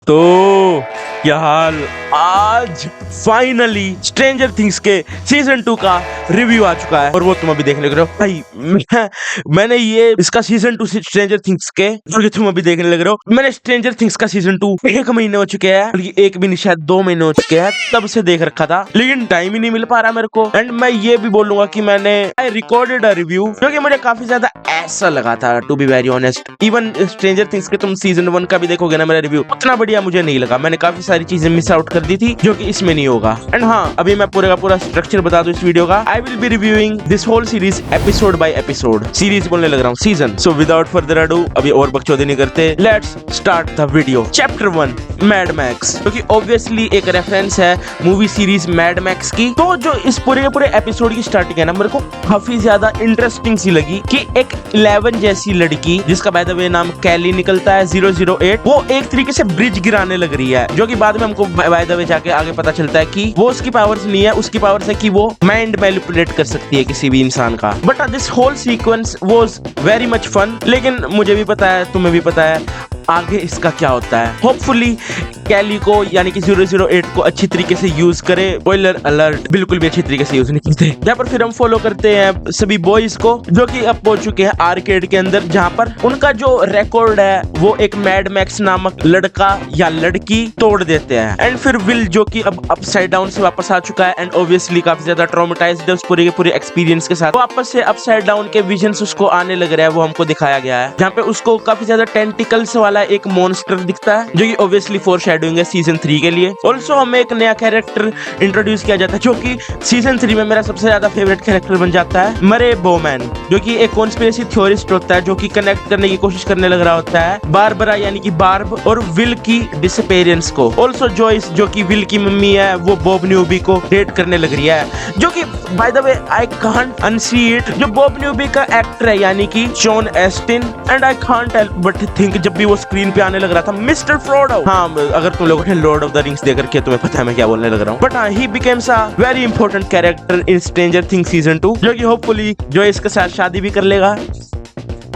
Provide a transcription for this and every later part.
तो क्या हाल। आज फाइनली स्ट्रेंजर थिंग्स के सीजन 2 का रिव्यू आ चुका है और वो तुम अभी देखने लग रहे हो। भाई मैंने ये इसका सीजन 2 स्ट्रेंजर थिंग्स के जो कि तुम अभी देखने लग रहे हो, मैंने स्ट्रेंजर थिंग्स का सीजन 2 1 महीने हो चुके हैं, बल्कि 1 भी नहीं शायद 2 महीने हो चुके हैं तब से देख रखा था, लेकिन टाइम ही नहीं मिल पा रहा मेरे को। एंड मैं ये भी बोलूंगा कि मैंने रिकॉर्डेड अ रिव्यू जो कि मुझे काफी ज्यादा ऐसा लगा था, to be very honest. Even stranger things के तुम सीजन 1 का भी देखोगे ना मेरा रिव्यू, उतना बढ़िया मुझे नहीं लगा। मैंने काफी सारी चीजें मिस आउट कर दी थी जो कि इसमें नहीं होगा। एंड हाँ, अभी मैं पूरे का पूरा स्ट्रक्चर बता दूं इस वीडियो का। I will be reviewing this whole series episode by episode, series बोलने लग रहा हूँ season. So without further ado अभी और बकचोदी नहीं करते, let's start the video. Chapter 1 Mad Max, जो कि ऑब्वियसली एक रेफरेंस है मूवी सीरीज मैड मैक्स की। तो जो इस पूरे के पूरे एपिसोड की स्टार्टिंग है ना, मेरे को काफी ज्यादा इंटरेस्टिंग सी लगी कि एक 11 जैसी लड़की जिसका बाय द वे नाम कैली निकलता है 008, वो एक तरीके से ब्रिज गिराने लग रही है, जो कि बाद में हमको बाय द वे जाके आगे पता चलता है कि वो उसकी पावर्स नहीं है, उसकी पावर्स है कि वो माइंड मैनिपुलेट कर सकती है किसी भी इंसान का। But this whole sequence was very much fun. लेकिन मुझे भी पता है, तुम्हें भी पता है आगे इसका क्या होता है। होपफुली कैली को यानी कि 008 को अच्छी तरीके से यूज करे। स्पॉइलर अलर्ट, बिल्कुल भी अच्छी तरीके से यूज नहीं करते। यहाँ पर फिर हम फॉलो करते हैं सभी बॉयज को जो कि अब पहुंच चुके हैं आर्केड के अंदर, जहाँ पर उनका जो रिकॉर्ड है वो एक मैड मैक्स नामक लड़का या लड़की तोड़ देते हैं। एंड फिर विल जो कि अब अपसाइड डाउन से वापस आ चुका है एंड ऑब्वियसली काफी ज्यादा ट्रॉमेटाइज्ड है उस पूरे के पूरे एक्सपीरियंस के साथ। वापस से अपसाइड डाउन के विजन्स उसको आने लग रहा है, वो हमको दिखाया गया है, जहाँ पे उसको काफी ज्यादा टेंटिकल्स वाला एक मॉन्स्टर दिखता है जो कि ऑब्वियसली फोरशैडोइंग है सीजन 3 के लिए। ऑल्सो हमें एक नया कैरेक्टर इंट्रोड्यूस किया जाता है जो कि सीजन 3 में मेरा सबसे ज्यादा फेवरेट कैरेक्टर बन जाता है, मरे बोमैन, जो कि एक कॉन्स्पिरेसी थ्योरिस्ट होता है जो कि कनेक्ट करने की कोशिश करने लग रहा होता है बारबरा यानी कि बार्ब और विल की डिसअपीयरेंस को। ऑल्सो जॉइस जो कि विल की मम्मी है, वो बॉब न्यूबी को डेट करने लग रही है, जो कि bye the way I can't unsee it. जो बॉब न्यूबी का एक्टर है यानी कि John एस्टिन, and I can't help but think जब भी वो स्क्रीन पे आने लग रहा था मिस्टर फ्रोडो। हाँ, अगर तुम लोगों ने लॉर्ड ऑफ द रिंग्स देख रखे तुम्हें पता है मैं क्या बोलने लग रहा हूँ। बट हाँ, he becomes a very important character in Stranger Things season 2, जो कि होपफुली जो इसके साथ शादी भी कर लेगा।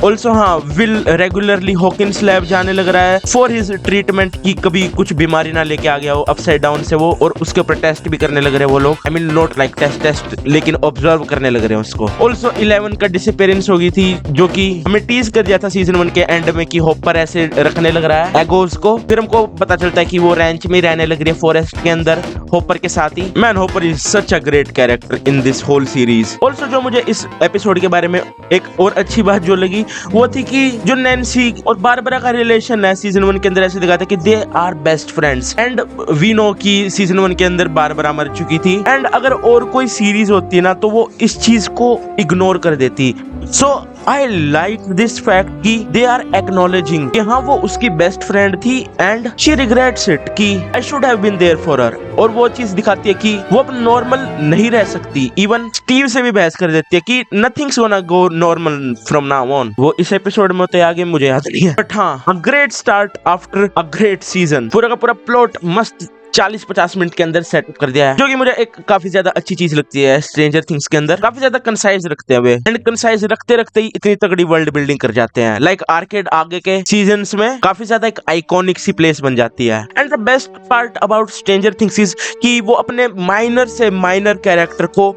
ऑल्सो हाँ, विल रेगुलरली हॉकिंस लैब जाने लग रहा है फॉर हिज ट्रीटमेंट की कभी कुछ बीमारी ना लेके आ गया हो अपसाइड डाउन से वो, और उसके ऊपर टेस्ट भी करने लग रहे हैं वो लोग। I mean not like test लेकिन ऑब्जर्व करने लग रहे हैं उसको। ऑल्सो 11 का डिसअपीयरेंस हो गई थी जो कि हमें टीज कर दिया था सीजन 1 के एंड में कि हॉपर ऐसे रखने लग रहा है एगोज को। फिर हमको पता चलता है कि वो रैंच में रहने लग रही है फॉरेस्ट के अंदर हॉपर के साथ ही। Man, Hopper is such a great character in this whole series. Also जो मुझे इस एपिसोड के बारे में एक और अच्छी बात जो लगी वो थी कि जो नैन्सी और बारबरा का रिलेशन है सीजन 1 के अंदर ऐसे दिखाता है कि they are best friends. And we know कि सीजन 1 के अंदर बारबरा मर चुकी थी एंड अगर और कोई सीरीज होती ना तो वो इस चीज को इग्नोर कर देती। So I like this fact कि दे आर एक्नॉलेजिंग कि हाँ वो उसकी बेस्ट फ्रेंड थी एंड शी रिग्रेट्स इट कि I should have been there for her. और वो चीज दिखाती है कि वो अब नॉर्मल नहीं रह सकती। इवन स्टीव से भी बहस कर देती है कि nothings gonna go normal from now on. वो इस एपिसोड में होते आगे मुझे याद नहीं है, बट हाँ, a great start after a great season. पूरा का पूरा प्लॉट मस्त 40-50 मिनट के अंदर सेटअप कर दिया है, जो कि मुझे एक काफी ज्यादा अच्छी चीज लगती है स्ट्रेंजर थिंग्स के अंदर। काफी ज्यादा कंसाइज रखते हैं वे, एंड कंसाइज रखते रखते ही इतनी तगड़ी वर्ल्ड बिल्डिंग कर जाते हैं। लाइक आर्केड आगे के सीजन्स में काफी ज्यादा एक आइकॉनिक सी प्लेस बन जाती है। And the best part about stranger things is कि वो अपने माइनर से माइनर कैरेक्टर को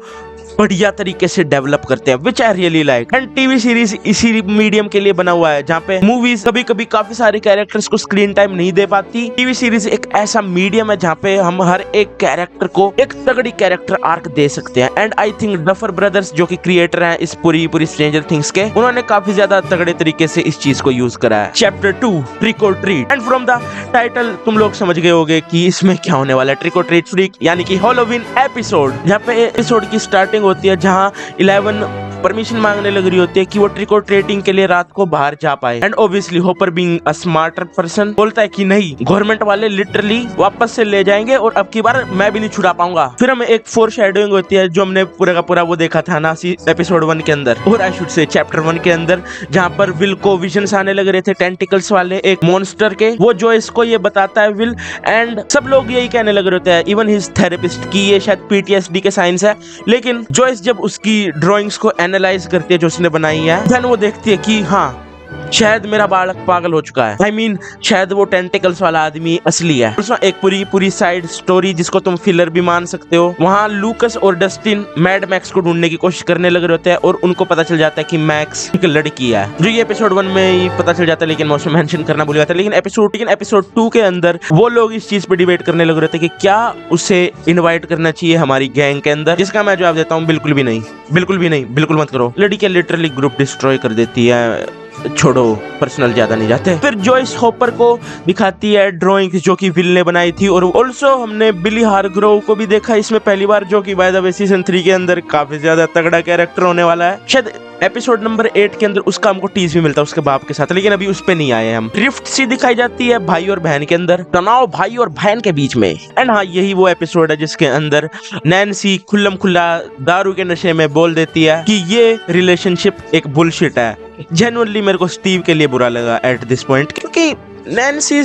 बढ़िया तरीके से डेवलप करते हैं, which I really like. And TV series इसी मीडियम के लिए बना हुआ है, जहाँ पे मूवीज कभी कभी काफी सारे कैरेक्टर्स को स्क्रीन टाइम नहीं दे पाती। टीवी सीरीज एक ऐसा मीडियम है जहाँ पे हम हर एक कैरेक्टर को एक तगड़ी कैरेक्टर आर्क दे सकते हैं। And I think duffer brothers जो कि क्रिएटर हैं इस पूरी स्ट्रेंजर थिंग्स के, उन्होंने काफी ज्यादा तगड़े तरीके से इस चीज को यूज करा है। चैप्टर 2 ट्रिक और treat, and from the title तुम लोग समझ गए होंगे कि इसमें क्या होने वाला है। ट्रिक और ट्रीट फ्रीक यानी कि हैलोवीन एपिसोड, जहाँ पे एपिसोड की स्टार्टिंग होती है जहाँ 11 परमिशन मांगने लग रही होती है कि वो ट्रिक और ट्रीटिंग के लिए रात को बाहर जा पाए। And obviously hopper being a smarter person बोलता है कि नहीं, गवर्नमेंट वाले लिटरली वापस से ले जाएंगे और अब की बार मैं भी नहीं छुड़ा पाऊंगा। फिर हमें एक फोरशैडोइंग होती है जो हमने पूरा का पूरा वो देखा था ना एपिसोड 1 के अंदर, और आई शुड से चैप्टर 1 के अंदर, जहाँ पर विल को विजन्स आने लग रहे थे टेंटिकल्स वाले एक मॉन्स्टर के। वो जो इसको ये बताता है विल, एंड सब लोग यही कहने लग रहे होते हैं, इवन हिज थेरेपिस्ट, की ये शायद PTSD के साइंस है। लेकिन जॉयस जब उसकी ड्राइंग्स को एनालाइज करती है जो उसने बनाई है, देन वो देखती है कि हाँ शायद मेरा बालक पागल हो चुका है। I mean, शायद वो टेंटिकल्स वाला आदमी असली है। एक पूरी साइड स्टोरी जिसको तुम फिलर भी मान सकते हो। वहाँ लूकस और डस्टिन मैड मैक्स को ढूंढने की कोशिश करने लग रहे होते हैं और उनको पता चल जाता है कि मैक्स एक लड़की है, जो ये एपिसोड 1 में ही पता चल जाता है, लेकिन मैं उसमें मेंशन करना भूल गया था। लेकिन एपिसोड 2 के अंदर वो लोग इस चीज पे डिबेट करने लग रहे थे कि क्या उसे इनवाइट करना चाहिए हमारी गैंग के अंदर, जिसका मैं जवाब देता हूँ बिल्कुल भी नहीं, बिल्कुल भी नहीं, बिल्कुल मत करो। लड़की लिटरली ग्रुप डिस्ट्रॉय कर देती है। छोड़ो, पर्सनल ज्यादा नहीं जाते। फिर जॉयस हॉपर को दिखाती है ड्राइंग जो कि विल ने बनाई थी। और ऑल्सो हमने बिली हारग्रोव को भी देखा इसमें पहली बार, जो कि बाय द वे सीजन 3 के अंदर काफी ज्यादा तगड़ा कैरेक्टर होने वाला है। शायद एपिसोड नंबर 8 के अंदर उसका हमको टीज भी मिलता है उसके बाप के साथ, लेकिन अभी उस पे नहीं आए हम। रिफ्ट सी दिखाई जाती है भाई और बहन के अंदर, तनाव भाई और बहन के बीच में। एंड हाँ, यही वो एपिसोड है जिसके अंदर नैन्सी खुल्लम खुल्ला दारू के नशे में बोल देती है कि ये रिलेशनशिप एक बुलशिट है। जेन्युइनली मेरे को स्टीव के लिए बुरा लगा एट दिस पॉइंट, क्योंकि नैन्सी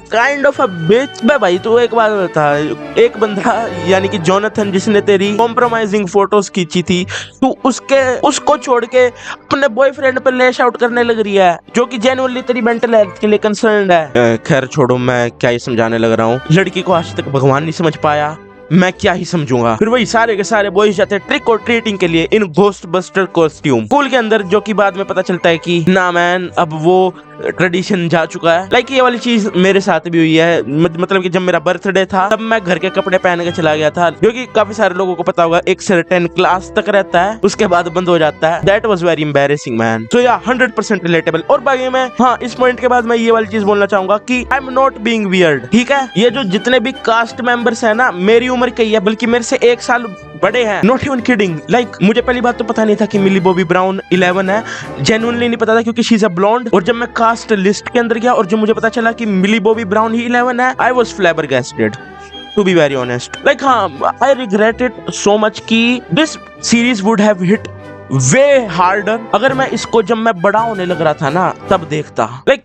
काइंड ऑफ अ बिच। भाई तू एक बात बता, एक बंदा यानी कि जोनाथन जिसने तेरी कॉम्प्रोमाइजिंग फोटोज खींची थी, तू उसको छोड़ के अपने बॉयफ्रेंड पर लैश आउट करने लग रही है, जो कि जेन्युइनली तेरी मेंटल हेल्थ के लिए कंसर्न्ड है। खैर छोड़ो, मैं क्या ही समझाने लग रहा हूँ। लड़की को आज तक भगवान नहीं समझ पाया, मैं क्या ही समझूंगा। फिर वही सारे के सारे बॉयज जाते हैं ट्रिक और ट्रीटिंग के लिए इन घोस्ट बस्टर कॉस्ट्यूम स्कूल के अंदर, जो कि बाद में पता चलता है कि ना मैन, अब वो ट्रेडिशन जा चुका है। लाइक ये वाली चीज मेरे साथ भी हुई है। मतलब कि जब मेरा बर्थडे था तब मैं घर के कपड़े पहन के चला गया था, जो कि काफी सारे लोगों को पता होगा एक सर्टेन क्लास तक रहता है, उसके बाद बंद हो जाता है। That was very embarrassing man. So yeah 100% relatable. और बाकी में हाँ, इस पॉइंट के बाद मैं ये वाली चीज बोलना चाहूंगा कि I am not being weird, ठीक है। ये जो जितने भी कास्ट मेंबर्स है ना, मेरी उम्र के ही है, बल्कि मेरे से 1 साल बड़े हैं। Not even kidding. लाइक मुझे पहली बात तो पता नहीं था कि मिली बॉबी ब्राउन 11 है, जेन्युइनली नहीं पता था, क्योंकि शी इज अ ब्लॉन्ड। और जब मैं कास्ट लिस्ट के अंदर गया और जब मुझे पता चला कि मिली बॉबी ब्राउन ही 11 है, I was flabbergasted to be very honest. Like हाँ, I regret it so much कि this series would have hit way harder अगर मैं इसको जब मैं बड़ा होने लग रहा था ना तब देखता। लाइक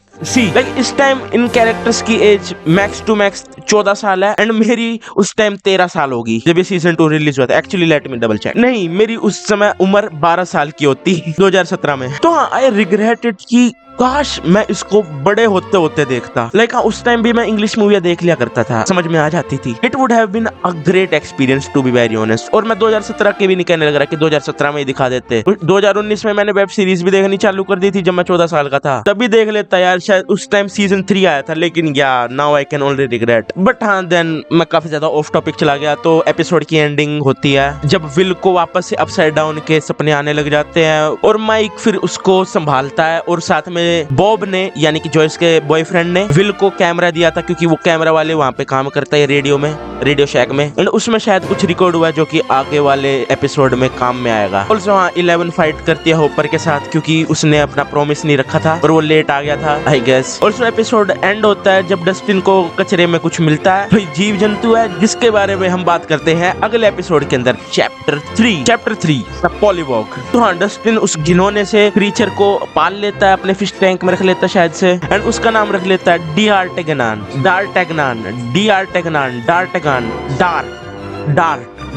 इस टाइम इन कैरेक्टर्स की एज मैक्स टू मैक्स 14 साल है, एंड मेरी उस टाइम 13 साल होगी जब ये सीजन 2 रिलीज हुआ था। Actually let me double check, नहीं, मेरी उस समय उम्र 12 साल की होती 2017 में। तो हाँ, आई रिग्रेट इट कि काश मैं इसको बड़े होते होते देखता। लाइक उस टाइम भी मैं इंग्लिश मूवियां देख लिया करता था, समझ में आ जाती थी। It would have been a great experience to be very honest. और मैं 2017 के भी नहीं कहने लग रहा कि 2017 में ही दिखा देते। 2019 में मैंने वेब सीरीज भी देखनी चालू कर दी थी जब मैं 14 साल का था, तभी देख लेता यार। शायद उस टाइम सीजन 3 आया था, लेकिन या now I can only regret. But हाँ, देन मैं काफी ज्यादा ऑफ टॉपिक चला गया। तो एपिसोड की एंडिंग होती है जब विल को वापस से अपसाइड डाउन के सपने आने लग जाते हैं और माइक फिर उसको संभालता है, और साथ में बॉब ने यानी कि जॉयस के बॉयफ्रेंड ने विल को कैमरा दिया था, क्योंकि वो कैमरा वाले वहाँ पे काम करता है रेडियो शैक में, एंड उसमें शायद कुछ रिकॉर्ड हुआ जो कि आगे वाले एपिसोड में काम में आएगा। ऑल्सो हाँ, 11 फाइट करती है हॉपर के साथ, क्योंकि उसने अपना प्रॉमिस नहीं रखा था और वो लेट आ गया था I guess. Also episode end होता है जब डस्टिन को कचरे में कुछ मिलता है, तो जीव जंतु है जिसके बारे में हम बात करते हैं अगले एपिसोड के अंदर, चैप्टर 3 द पॉलीवॉक। तो हाँ, डस्टिन उस घिनौने से क्रीचर को पाल लेता है, अपने फिश टैंक में रख लेता है शायद से, एंड उसका नाम रख लेता है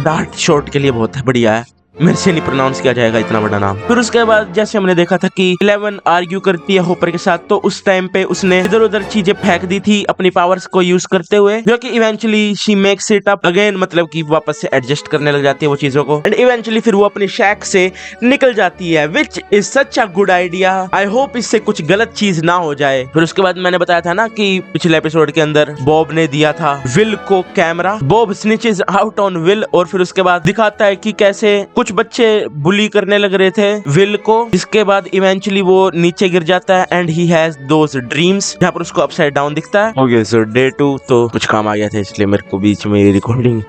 डार्ट शॉर्ट के लिए बहुत बढ़िया है, मेरे से नहीं प्रोनाउंस किया जाएगा इतना बड़ा नाम। फिर उसके बाद जैसे हमने देखा था कि 11 आर्ग्यू करती है हॉपर के साथ, तो उस टाइम पे उसने इधर उधर चीजें फेंक दी थी अपनी पावर्स को यूज करते हुए, जो कि eventually she makes it up again, मतलब कि वापस से एडजस्ट करने लग जाती है वो चीजों को, एंड इवेंचुअली फिर वो अपनी शैक से निकल जाती है, which is such a good idea. I hope इससे कुछ गलत चीज ना हो जाए। फिर उसके बाद मैंने बताया था ना कि पिछले एपिसोड के अंदर बॉब ने दिया था विल को camera, Bob snitches out on Will, और फिर उसके बाद दिखाता है कि कैसे कुछ बच्चे बुली करने लग रहे थे विल को, जिसके बाद इवेंचुअली वो नीचे गिर जाता है and he has those dreams, जहाँ पर उसको अपसाइड डाउन दिखता है। ओके सो डे 2 तो कुछ काम आ गया था, इसलिए मेरे को बीच में रिकॉर्डिंग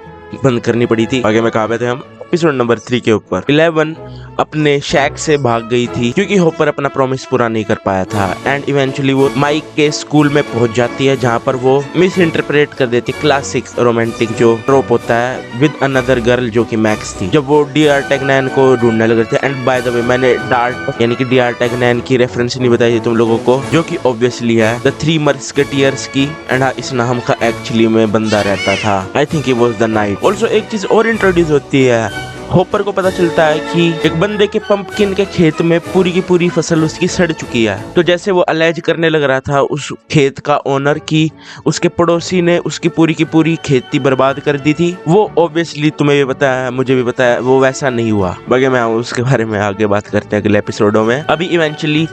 बंद करनी पड़ी थी। आगे में कहाँ पे थे हम, एपिसोड नंबर 3 के ऊपर। 11 अपने शैक से भाग गई थी क्योंकि हॉपर अपना प्रॉमिस पूरा नहीं कर पाया था, एंड इवेंचुअली वो माइक के स्कूल में पहुंच जाती है, जहां पर वो मिस इंटरप्रेट कर देती क्लासिक रोमांटिक जो ट्रोप होता है विद अनदर गर्ल, जो कि मैक्स थी, जब वो डीआर टेगनैन को ढूंढने लगे थे। एंड बाय द वे, मैंने डार्ट यानी कि डीआर टेगनैन की रेफरेंस नहीं बताई थी तुम लोगों को, जो कि ऑब्वियसली है द 3 मस्केटियर्स की, एंड इस नाम का एक्चुअली में बंदा रहता था, I think it was the night. Also एक चीज और इंट्रोड्यूस होती है, हॉपर को पता चलता है कि एक बंदे के पंपकिन के खेत में पूरी की पूरी फसल उसकी सड़ चुकी है। तो जैसे वो अलेज करने लग रहा था उस खेत का ओनर की उसके पड़ोसी ने उसकी पूरी की पूरी खेती बर्बाद कर दी थी, वो ऑब्वियसली तुम्हें भी पता है, मुझे भी पता है, वो वैसा नहीं हुआ। बाकी मैं उसके बारे में आगे बात करते हैं अगले एपिसोडों में। अभी इवेंचुअली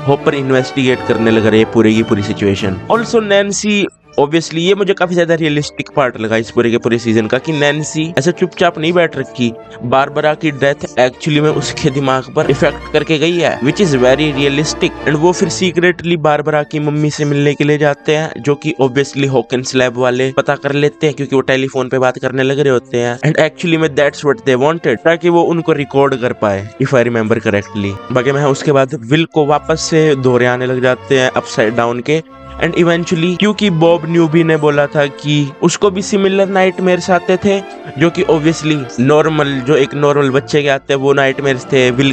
हॉपर इन्वेस्टिगेट करने लग रहे पूरी की पूरी सिचुएशन। ऑल्सो नैन्सी, ऑब्वियसली ये मुझे काफी ज्यादा रियलिस्टिक पार्ट लगा इस पूरे के पूरे सीजन का कि नैन्सी ऐसे चुपचाप नहीं बैठ रखी। बारबरा की डेथ एक्चुअली में उसके दिमाग पर इफेक्ट करके गई है, which is very realistic. And वो फिर सीक्रेटली बारबरा की मम्मी से मिलने के लिए जाते हैं, जो कि ऑब्वियसली हॉकिंस लैब वाले पता कर लेते हैं क्योंकि वो टेलीफोन पे बात करने लग रहे होते हैं। एंड एक्चुअली में दैट्स व्हाट दे वांटेड, ताकि वो उनको रिकॉर्ड कर पाए, इफ आई रिमेम्बर करेक्टली। बाकी में उसके बाद विल को वापस से दौरे आने लग जाते हैं अपसाइड डाउन के। एंड इवेंचुअली क्योंकि बॉब न्यूबी ने बोला था कि उसको भी सिमिलर नाइटमेयर्स आते थे, जो कि ऑब्वियसली नॉर्मल, जो एक नॉर्मल बच्चे के आते हैं वो नाइटमेयर्स थे। विल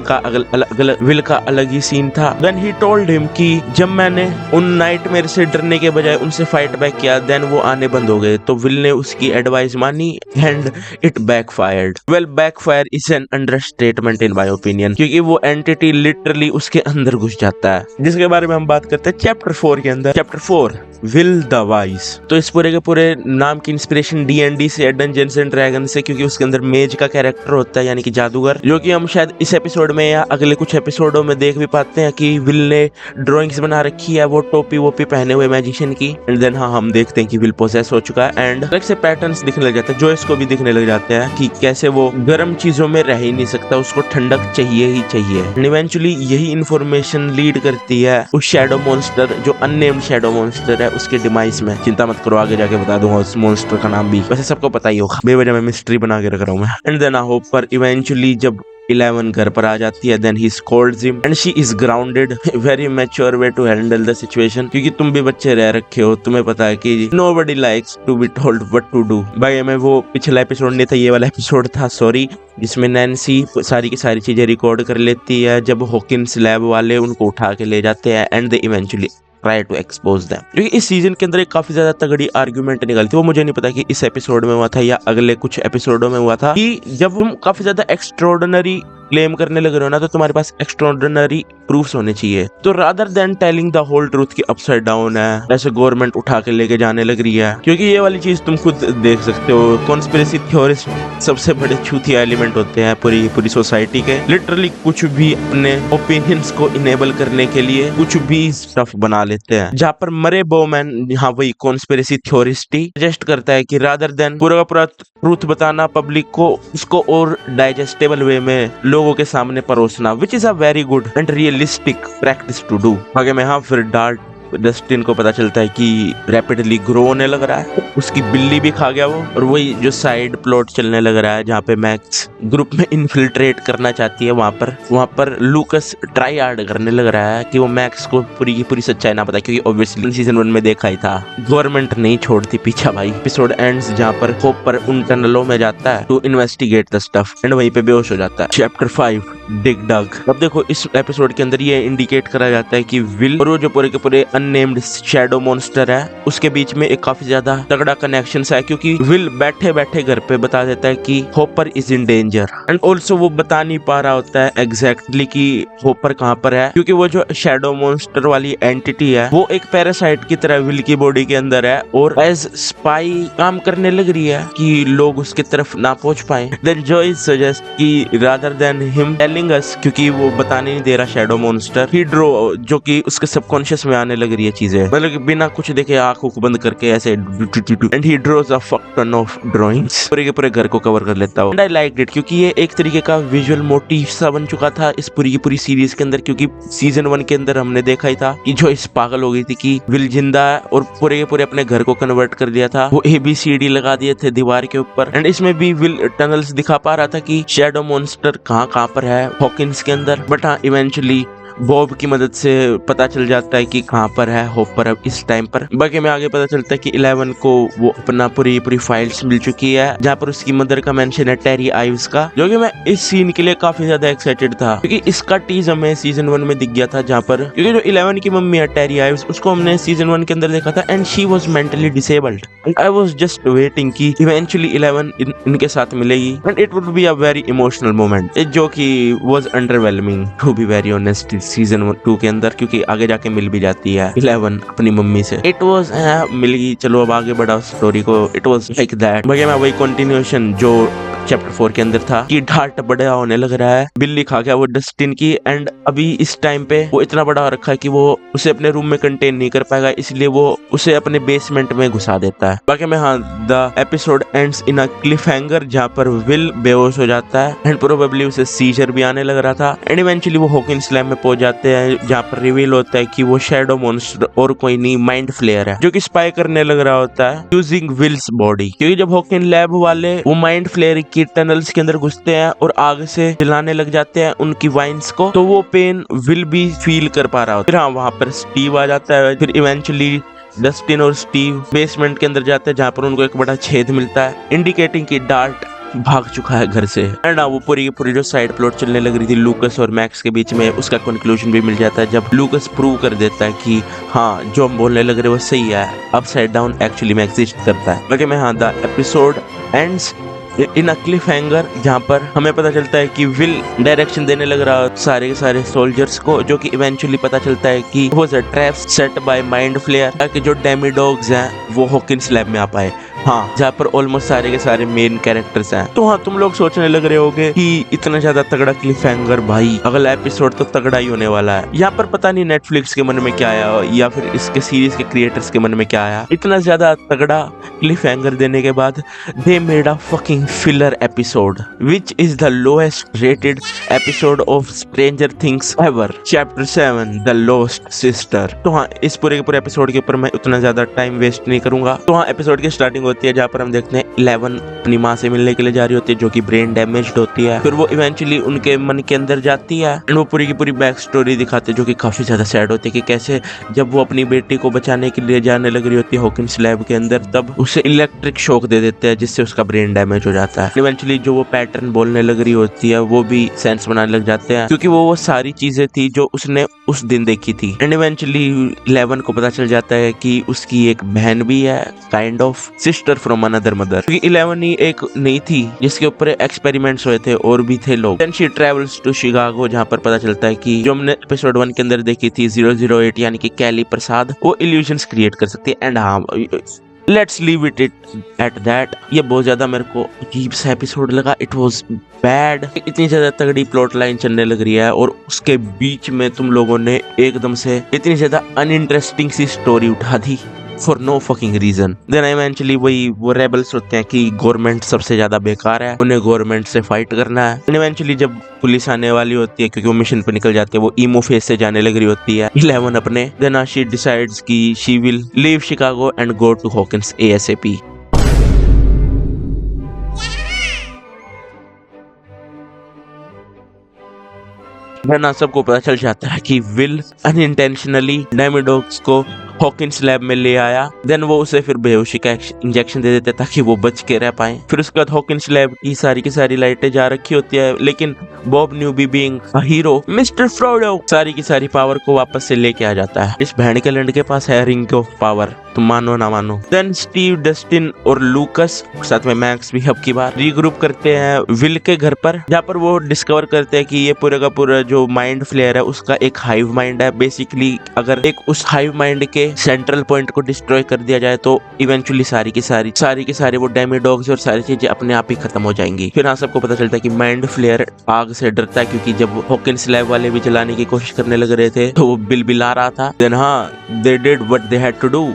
का अलग ही सीन था। देन ही टोल्ड हिम कि जब मैंने उन नाइटमेयर से डरने के बजाय उनसे फाइट बैक किया, देन वो आने बंद हो गए। तो विल ने उसकी एडवाइस मानी and it backfired. Well, backfire is an understatement in my opinion, क्योंकि वो एंटिटी लिटरली उसके अंदर घुस जाता है, जिसके बारे में हम बात करते हैं चैप्टर 4 के अंदर। Chapter 4 will the wise. तो इस पूरे के पूरे नाम की इंस्पिरेशन D&D से, डंजन्स एंड ड्रैगन से, क्योंकि उसके अंदर मेज का कैरेक्टर होता है, यानी कि जादूगर, जो कि हम शायद इस एपिसोड में या अगले कुछ एपिसोडों में देख भी पाते हैं कि विल ने ड्राइंग्स बना रखी है वो टोपी वोपी पहने हुए मैजिशियन की। एंड देन हम देखते हैं कि विल पोसेस हो चुका है एंड अलग से पैटर्न्स दिखने लग जाते हैं, जो इसको भी दिखने लग जाते हैं कि कैसे वो गर्म चीजों में रह ही नहीं सकता, उसको ठंडक चाहिए ही चाहिए। एंड इवेंचुअली यही इन्फॉर्मेशन लीड करती है उस शैडो मॉन्स्टर, जो अननेम्ड शैडो मॉन्स्टर है, उसके डिमाइस में। चिंता मत करो, आगे जाके बता दूंगा उस मॉन्स्टर का नाम भी, वैसे सबको पता ही होगा, बेवजह मैं मिस्ट्री बना के रख रहा हूँ मैं। एंड देन हॉपर इवेंचुअली जब 11 घर पर आ जाती है, then he scolds him and she is grounded, very mature way to handle the situation, क्योंकि तुम भी बच्चे रह रखे हो, तुम्हें पता है कि nobody likes to be told what to do. भाई मैं वो पिछला एपिसोड नहीं था, ये वाला एपिसोड था, सॉरी, जिसमें नैन्सी सारी की सारी चीजें रिकॉर्ड कर लेती है जब हॉकिंस लैब वाले उनको उठा के ले जाते हैं and they eventually try to expose them. क्योंकि इस सीजन के अंदर एक काफी ज्यादा तगड़ी आर्गुमेंट निकली थी, वो मुझे नहीं पता कि इस एपिसोड में हुआ था या अगले कुछ एपिसोडों में हुआ था, कि जब तुम काफी ज्यादा एक्स्ट्राऑर्डिनरी क्लेम करने लग रहे हो ना, तो तुम्हारे पास एक्स्ट्राऑर्डिनरी प्रूफ्स होने चाहिए। तो rather than telling the whole truth की अपसाइड डाउन है, ऐसे गवर्नमेंट उठा के लेके जाने लग रही है, क्योंकि ये वाली चीज तुम खुद देख सकते हो, कॉन्स्पिरेसी थ्योरिस्ट सबसे बड़े छूतिया एलिमेंट होते हैं पूरी सोसाइटी के। लिटरली कुछ भी अपने ओपिनियंस को इनेबल करने के लिए कुछ भी स्टफ बना लेते हैं। जहाँ पर मरे बोमैन, यहाँ वही कॉन्स्पिरेसी थ्योरिस्ट ही सजेस्ट करता है कि रादर देन पूरा का पूरा ट्रूथ बताना पब्लिक को, उसको और डाइजेस्टेबल वे में लोगों के सामने परोसना, which is a very good and realistic practice to do. आगे में फिर डार्ट डस्टिन को पता चलता है कि रैपिडली ग्रो होने लग रहा है, उसकी बिल्ली भी खा गया वो, और वही जो साइड प्लॉट चलने लग रहा है जहाँ पे मैक्स ग्रुप में इन्फिल्ट्रेट करना चाहती है, वहाँ पर लूकस ट्राई हार्ड करने लग रहा है कि वो मैक्स को पूरी की पूरी सच्चाई ना पता, क्योंकि ऑब्वियसली सीजन 1 में देखा ही था, गवर्नमेंट नहीं छोड़ती पीछा भाई। एपिसोड एंड्स जहाँ पर हॉपर उन टनलों में जाता है to investigate the stuff and वहीं पे बेहोश हो जाता है। Chapter 5 dig dug. अब देखो इस एपिसोड के अंदर ये इंडिकेट करा जाता है कि विल और वो जो पूरे के पूरे अननेम्ड शैडो मॉन्स्टर है उसके बीच में एक काफी ज्यादा तगड़ा कनेक्शन है, क्योंकि विल बैठे बैठे घर पे बता देता है कि hopper is in danger and also वो बता नहीं पा रहा होता है एग्जैक्टली कि हॉपर कहाँ पर है, क्योंकि वो जो शैडो मॉन्स्टर वाली एंटिटी है वो एक पैरासाइट की तरह विल की बॉडी के अंदर है और एज स्पाई काम करने लग रही है कि लोग उसकी तरफ ना पहुंच पाए। देन जॉय सजेस्ट कि rather than him telling us, क्योंकि वो बताने नहीं दे रहा शैडो मॉन्स्टर, ही ड्रो, जो कि उसके सबकॉन्शियस में आने लग रही है चीजें, मतलब बिना कुछ देखे आंखों को बंद करके ऐसे, and he draws a fuck ton of drawings, पूरे के पूरे घर को कवर कर लेता हूँ। एंड आई लाइक इट, क्योंकि ये एक तरीके का विजुअल मोटिव सा बन चुका था इस पूरी की पूरी सीरीज के अंदर, क्योंकि सीजन 1 के अंदर हमने देखा ही था कि जो इस पागल हो गई थी कि विल जिंदा है और पूरे के पूरे अपने घर को कन्वर्ट कर दिया था, वो ABCD लगा दिए थे दीवार के ऊपर। एंड इसमें भी विल टनल्स दिखा पा रहा था कि शैडो मॉन्स्टर कहाँ पर है हॉकिंस के अंदर, बट हाँ इवेंचुअली बॉब की मदद से पता चल जाता है कि कहाँ पर है हॉपर अब इस टाइम पर। बाकी में आगे पता चलता है कि 11 को वो अपना पूरी फाइल्स मिल चुकी है, जहाँ पर उसकी मदर का मेंशन है टेरी आइव्स का, जो कि मैं इस सीन के लिए काफी ज्यादा एक्साइटेड था क्योंकि इसका टीज हमें सीजन 1 में दिख गया था, जहाँ पर क्योंकि जो 11 की मम्मी है टेरी आइव्स, उसको हमने सीजन 1 के अंदर देखा था and she was mentally disabled and I was just waiting कि इवेंचुअली 11 इनके साथ मिलेगी and it would be a very emotional moment, जो कि was underwhelming to be very honest season 2 के अंदर, क्योंकि आगे जाके मिल भी जाती है 11 अपनी मम्मी से। इट वाज मिल गई, चलो अब आगे बढ़ा स्टोरी को, इट वाज लाइक दैट। बाकी मैं वही कंटिन्यूएशन जो चैप्टर 4 के अंदर था कि ढाट बड़ा होने लग रहा है, बिल्ली खा गया वो डस्टिन की एंड अभी इस टाइम पे वो इतना बड़ा हो रखा है कि वो उसे अपने रूम में कंटेन नहीं कर पाएगा, इसलिए वो उसे अपने बेसमेंट में घुसा देता है। बाकी में हाँ, the episode ends in a cliff hanger, जहाँ पर विल बेहोश हो जाता है एंड प्रोबेबली उसे सीजर भी आने लग रहा था एंड इवेंचुअली वो हॉकिंस लैब में पहुंच जाते हैं, जहाँ पर रिवील होता है कि वो शैडो मॉन्स्टर और कोई नहीं माइंड फ्लेयर है, जो कि स्पाई करने लग रहा होता है यूजिंग विल्स बॉडी। क्योंकि जब हॉकिन लैब वाले वो माइंड फ्लेयर की टनल्स के अंदर घुसते हैं और आग से जलाने लग जाते हैं उनकी वाइन्स को, तो वो पेन विल भी फील कर पा रहा होता है। फिर हाँ, वहां पर स्टीव आ जाता है, फिर इवेंचुअली डस्टिन और स्टीव बेसमेंट के अंदर जाते हैं, जहाँ पर उनको एक बड़ा छेद मिलता है इंडिकेटिंग कि डार्ट भाग चुका है घर से एंड वो पूरी जो साइड प्लॉट चलने लग रही थी लूकस और मैक्स के बीच में, उसका कंक्लूजन भी मिल जाता है जब लूकस प्रूव कर देता है कि हाँ, जो हम बोलने लग रहे वो सही है, अपसाइड डाउन एक्चुअली में एग्जिस्ट करता है। बाकी में हाँ, the episode ends in a cliff hanger, जहाँ पर हमें पता चलता है कि विल डायरेक्शन देने लग रहा है सारे के सारे सोल्जर्स को, जो कि इवेंचुअली पता चलता है कि was a trap set by Mind Flayer, ताकि जो डेमी डॉग्स हैं वो हॉकिंस लैब में आ पाए। हाँ, जहाँ पर ऑलमोस्ट सारे के सारे मेन कैरेक्टर्स हैं। तो हाँ, तुम लोग सोचने लग रहे होगे कि इतना ज्यादा तगड़ा क्लिफ हैंगर, भाई अगला एपिसोड तो तगड़ा ही होने वाला है। यहाँ पर पता नहीं नेटफ्लिक्स के मन में क्या आया या फिर इसके सीरीज के क्रिएटर्स के मन में क्या आया, इतना ज्यादा तगड़ा क्लिफ हैंगर देने के बाद they made a fucking filler episode which is the lowest rated episode of stranger things ever, chapter 7 the lost sister. तो हाँ, इस पूरे के पूरे एपिसोड के ऊपर मैं उतना ज्यादा टाइम वेस्ट नहीं करूंगा। तो हाँ, एपिसोड की स्टार्टिंग होती है जहाँ पर हम देखते हैं 11 अपनी माँ से मिलने के लिए जा रही होती है, जो कि ब्रेन डैमेज्ड होती है। फिर वो इवेंचुअली उनके मन के अंदर जाती है एंड वो पूरी की पूरी बैक स्टोरी दिखाते हैं, जो कि काफी ज्यादा सैड होती है कि कैसे जब वो अपनी बेटी को बचाने के लिए जाने लग रही होती है हॉकिंस लैब के अंदर, तब उसे इलेक्ट्रिक शॉक दे देते हैं जिससे उसका ब्रेन डैमेज हो जाता है। इवेंचुअली जो वो पैटर्न बोलने लग रही होती है वो भी सेंस बनाने लग जाते हैं, क्योंकि वो सारी चीजें थी जो उसने उस दिन देखी थी। एंड इवेंचुअली 11 को पता चल जाता है कि उसकी एक बहन भी है, kind of sister from another mother, क्योंकि 11 ही एक नहीं थी जिसके ऊपर एक्सपेरिमेंट्स हुए थे, और भी थे लोग। Then she travels to Chicago, जहाँ पर पता चलता है कि जो हमने एपिसोड 1 के अंदर देखी थी 008 यानी कि कैली प्रसाद, वो इल्यूजन्स क्रिएट कर सकती है। एंड हाँ, let's leave it at that. ये बहुत ज्यादा मेरे को अजीब सा एपिसोड लगा, इट वाज बैड। इतनी ज्यादा तगड़ी प्लॉट लाइन चलने लग रही है और उसके बीच में तुम लोगों ने एकदम से इतनी ज्यादा अनइंटरेस्टिंग सी स्टोरी उठा दी for no fucking reason. Then eventually वो रेबल्स होते हैं कि गवर्नमेंट सबसे ज्यादा बेकार है, उन्हें गवर्नमेंट से फाइट करना है। इवेंचुअली जब पुलिस आने वाली होती है, क्योंकि वो मिशन पे निकल जाती है, वो ईमो फेस से जाने लग रही होती है 11 अपने। देन शी डिसाइड्स कि she will leave Chicago and go to Hawkins ASAP। ना सबको पता चल जाता है कि विल अनइंटेंशनली डेमी डॉग्स को हॉकिंस लैब में ले आया। देन वो उसे फिर बेहोशी का इंजेक्शन दे देते ताकि वो बच के रह पाए। फिर उसके बाद हॉकिंस लैब की सारी लाइटें जा रखी होती है, लेकिन Bob newbie being a hero, mister Frodo सारी की सारी पावर को वापस से लेके आ जाता है। इस बहन के लंड के पास है रिंग ऑफ पावर, तुम मानो ना मानो। देन स्टीव, डस्टिन और लूकस साथ में मैक्स भी अब की बार रीग्रुप करते हैं विल के घर पर, जहाँ पर वो डिस्कवर करते हैं कि ये पूरे का पूरा जो माइंड फ्लेयर है उसका एक हाइव माइंड है। बेसिकली अगर एक उस हाइव माइंड के सेंट्रल पॉइंट को डिस्ट्रॉय कर दिया जाए तो इवेंचुअली सारी की सारी वो डेमी डॉग्स और सारी चीजें अपने आप ही खत्म हो जाएंगी। फिर हाँ, सबको पता चलता है कि माइंड फ्लेयर आग से डरता है, क्योंकि जब हॉकिंस लैब वाले भी जलाने की कोशिश करने लग रहे थे तो वो बिलबिला रहा था। देन हाँ, they did what they had to do.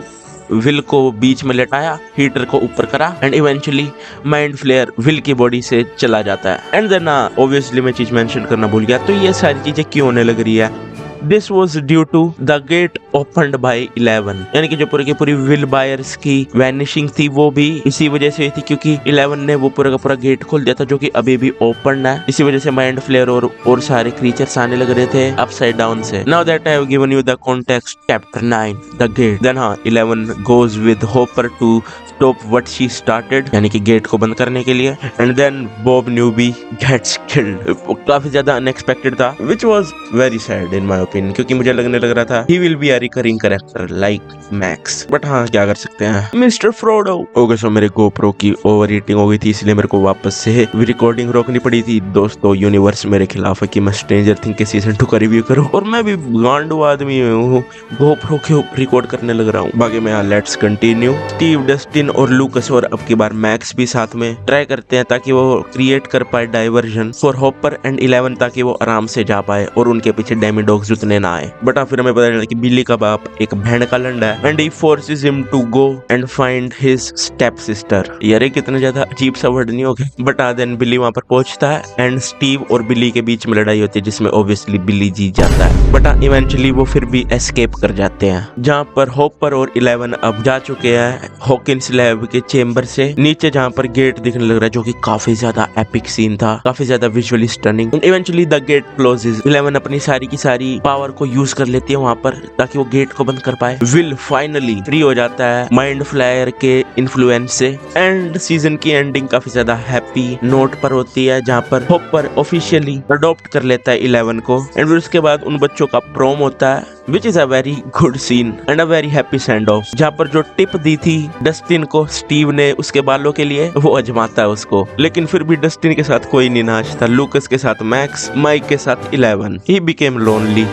Will को बीच में लेटाया, हीटर को ऊपर करा and eventually Mind Flayer Will की बॉडी से चला जाता है। एंड देन ऑब्वियसली मैं चीज मेंशन करना भूल गया, तो ये सारी चीजें क्यों होने लग रही है? This was due to the gate opened by 11, यानी कि जो पूरी की पूरी विल बायर्स की वैनिशिंग थी वो भी इसी वजह से थी, क्योंकि 11 ने वो पूरा का पूरा गेट खोल दिया था जो कि अभी भी ओपन है। इसी वजह से माइंड फ्लेयर और सारे क्रीचर्स आने लग रहे थे अपसाइड डाउन से। Now that I have given you the context, chapter 9 the gate. Then 11 goes with Hopper to stop what she started, यानी कि गेट को बंद करने के लिए। And then Bob Newby gets killed. काफी ज्यादा अनएक्सपेक्टेड था, which was very sad in my opinion, क्योंकि मुझे लगने लग रहा था he will be a recurring character like Max. But हाँ, क्या कर सकते हैं, मिस्टर फ्रोडो। ओके सो मेरे गोप्रो की ओवर हीटिंग हो गई थी, इसलिए मेरे को वापस से रिकॉर्डिंग रोकनी पड़ी थी। दोस्तों, यूनिवर्स मेरे खिलाफ है कि मैं स्ट्रेंजर थिंग्स के सीजन 2 का रिव्यू करूं, और मैं भी गांडू आदमी हूँ, गोप्रो के ऊपर रिकॉर्ड करने लग रहा हूँ। बाकी मैं लेट्स कंटिन्यू। स्टीव, डस्टिन और लूकस और अब की बार मैक्स भी साथ में ट्राई करते हैं ताकि वो क्रिएट कर पाए डाइवर्जन फॉर हॉपर एंड 11, ताकि वो आराम से जा पाए और उनके पीछे डेमी डॉग्स उतने ना आए। बट फिर हमें पता चला कि बिल्ली का बाप एक भेड़ का लंडा है, and he forces him to go and find his step sister. यार ये कितना ज्यादा अजीब सा वर्ड नहीं हो गया। बट देन बिल्ली वहां पर पहुंचता है एंड स्टीव और बिल्ली के बीच में लड़ाई होती है, जिसमें ऑब्वियसली बिल्ली जीत जाता है। बट इवेंचुअली वो फिर भी एस्केप कर जाते हैं, जहाँ पर हॉपर और 11 अब जा चुके हैं हॉकिंस लैब के चेंबर से नीचे, जहाँ पर गेट दिखने लग रहा है, जो कि काफी ज्यादा एपिक सीन था, काफी ज्यादा visually stunning. Eventually the gate closes. 11 अपनी सारी की सारी पावर को यूज कर लेती है वहां पर, ताकि वो गेट को बंद कर पाए। विल फाइनली फ्री हो जाता है माइंड फ्लायर के इन्फ्लुएंस से, एंड सीजन की एंडिंग काफी ज्यादा हैप्पी नोट पर होती है, जहाँ पर हॉपर ऑफिशियली अडॉप्ट कर लेता है 11 को। एंड फिर उसके बाद उन बच्चों का प्रोम होता है, which is a very good scene and a very happy send off, जहाँ पर जो टिप दी थी डस्टिन को स्टीव ने उसके बालों के लिए, वो अजमाता है उसको। लेकिन फिर भी डस्टिन के साथ कोई नहीं नाचता, लूकस के साथ मैक्स, माइक के साथ 11। ही बिकेम लोनली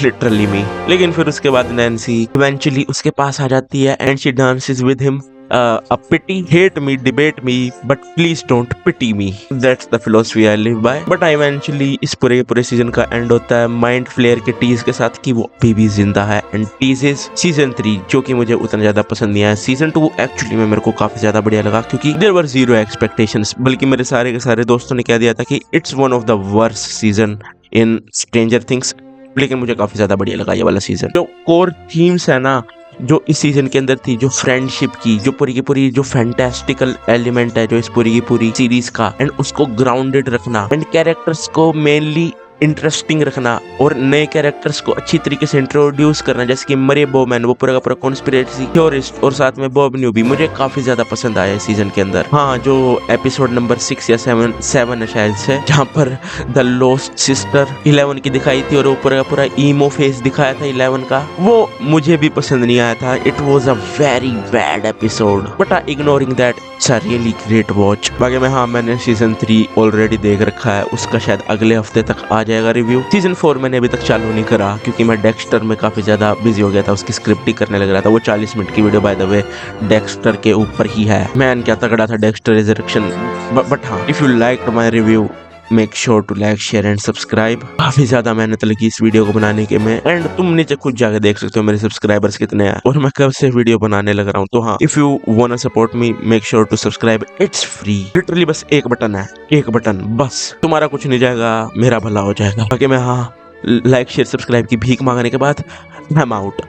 लिटरली मी। लेकिन फिर उसके बाद नैन्सी इवेंचुअली उसके पास आ जाती है and she dances with him. A pity, hate me, debate me, but please don't pity me. That's the philosophy I live by. But eventually इस पूरे सीजन का एंड होता है माइंड फ्लेयर के टीज के साथ कि वो अभी भी जिंदा है, एंड टीज इज सीजन 3, जो कि मुझे उतना ज्यादा पसंद नहीं आया। सीजन 2 एक्चुअली में मेरे को काफी ज्यादा बढ़िया लगा, क्योंकि देयर वर जीरो एक्सपेक्टेशंस, बल्कि मेरे सारे के सारे दोस्तों ने कह दिया था कि it's one of the worst season in Stranger things. लेकिन मुझे काफी ज्यादा बढ़िया लगा ये वाला सीजन। जो कोर थीम्स है ना जो इस सीजन के अंदर थी, जो फ्रेंडशिप की, जो पूरी की पूरी जो फैंटास्टिकल एलिमेंट है जो इस पूरी की पूरी सीरीज का, एंड उसको ग्राउंडेड रखना, एंड कैरेक्टर्स को मेनली इंटरेस्टिंग रखना और नए कैरेक्टर्स को अच्छी तरीके से इंट्रोड्यूस करना, जैसे कि मरे बोमैन, वो पूरा का पूरा कॉन्स्पिरेसी थ्योरिस्ट, और साथ में बॉब न्यूबी, मुझे काफी ज्यादा पसंद आया इस सीजन के अंदर। हाँ, जो एपिसोड नंबर 6 या 7 है शायद से, जहाँ पर द लॉस्ट सिस्टर 11 की दिखाई थी और वो पूरा का पूरा ईमो फेस दिखाया था 11 का, वो मुझे भी पसंद नहीं आया था। It was a very bad episode, but ignoring that it's a really great watch. बाकी में हाँ, मैंने सीजन 3 ऑलरेडी देख रखा है, उसका शायद अगले हफ्ते तक आ जाएगा रिव्यू। सीजन 4 मैंने अभी तक चालू नहीं करा, क्योंकि मैं डेक्स्टर में काफी ज्यादा बिजी हो गया था, उसकी स्क्रिप्ट ही करने लग रहा था। वो 40 मिनट की video by the way Dexter के ऊपर ही है। मैन क्या तगड़ा था डेक्स्टर रिजरेक्शन। बट हाँ, if you liked my review make sure to like, share and subscribe. काफी ज्यादा मेहनत लगी इस वीडियो को बनाने के में, एंड तुम नीचे खुद जाके देख सकते हो मेरे सब्सक्राइबर्स कितने हैं और मैं कब से वीडियो बनाने लग रहा हूँ। तो हाँ, if you wanna support me make sure to subscribe, it's free. Literally बस एक बटन है, एक बटन, बस तुम्हारा कुछ नहीं जाएगा, मेरा भला हो जाएगा। बाकी मैं हाँ, लाइक शेयर सब्सक्राइब की भीख मांगने के बाद आई एम आउट।